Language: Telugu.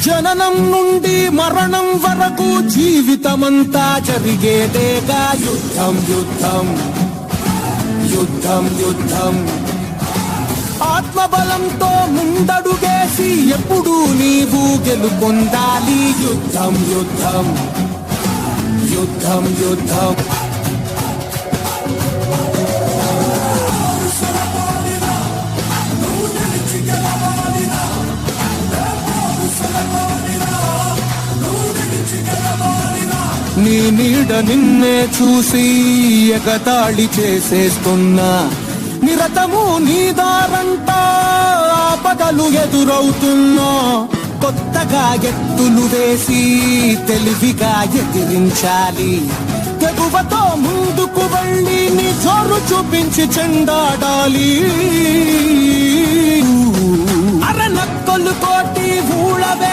జననం నుండి మరణం వరకు జీవితమంతా జరిగేదేగా యుద్ధం యుద్ధం యుద్ధం యుద్ధం. ఆత్మబలంతో ముందడుగేసి ఎప్పుడు నీవు గెలుపొందాలి. యుద్ధం యుద్ధం యుద్ధం యుద్ధం. నీ నీడ నిన్నే చూసి ఎగతాళి చేసేస్తున్నా. నిరతము నీ దారంటా ఆపదలు ఎదురవుతున్నా. కొత్తగా ఎత్తులు వేసి తెలివిగా ఎదిరించాలి. తెగువతో ముందుకు వెళ్ళి నీ జోరు చూపించి చెండాడాలి. అరనక్కలు కోటి ఊళవే